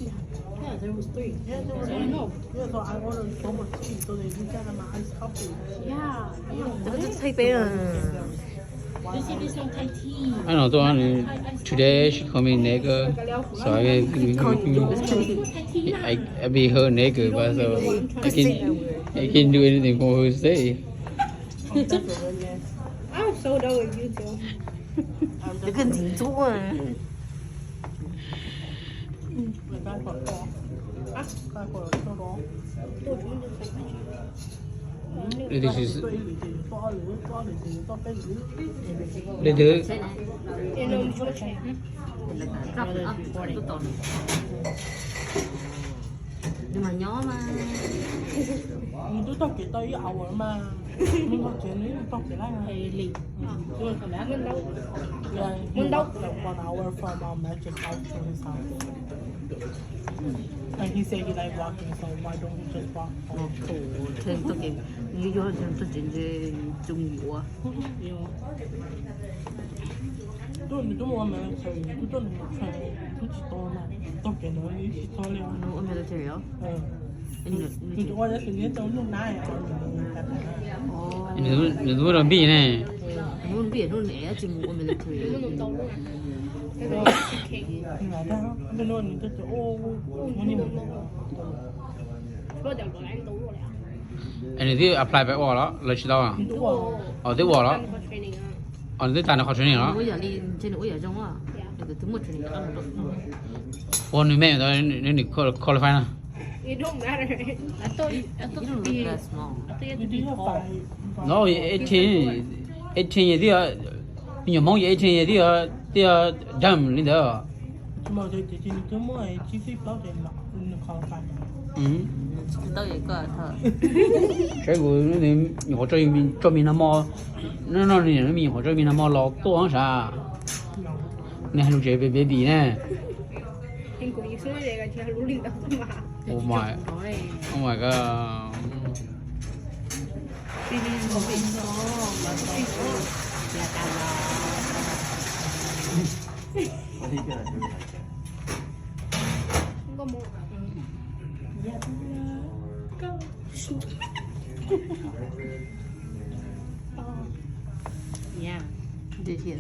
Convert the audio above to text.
Yeah, there was three. Yeah, there was I know. Yeah, so I ordered so much tea, so they didn't get my iced coffee. Yeah. This is not Thai tea. I know the one today she called me nigger, so I be her nigger, but so I can do anything for her to say. I'm so done with you too. 你更挺多啊！Người ta gọi có. Ta gọi cho đó. This is Tôi thì to lưỡi, to cái lưỡi. later. Inom Georgia. Nhưng mà nhỏ mà Nhưng tôi tao kể tới hour mà. Nhưng mà chuyện ấy tao kể lại. Hey, Lee. Yeah, he walked like 1 hour from our magic house to his house. And he said he like walking, so why don't we just walk home? khổ thêm tôi kịp nghĩ vô thêm tôi chuyện gì chung nhiều à Tôi mua mà chơi, tôi chơi, tôi chỉ to mà. Tôi kể nói lý chỉ to lên. nó ôm được chơi đó Thì tôi qua đây thì nghĩ tôi lúc nãy Nó là bị này. muốn biết nó nẻ chừng ôm được chơi nhưng mà đó tôi nói mình tôi ô muốn như mình Anh ấy apply bài bỏ đó, lấy chỉ đâu à? Ở thế bỏ đó. Ở thế tàn là khó chuyên đó. bây giờ đi trên núi ở trong á được thứ một chuyện ăn được Ôn người mẹ rồi nên được qualify nào. It don't matter. I thought nó you rất small đi đi phải Nó 18 thì nhiều mong 18 thì jam lên đó. mà thì tôi mua chi phí bao tiền mà không phải tới vậy cơ thôi Cái của nó thì họ cho mình làm mò nó mình họ cho mình làm mò lọ to hơn sao này lúc chơi baby nè in cũng như thế này là lũ linh đó mà. oh my god Không có một. nha để hiện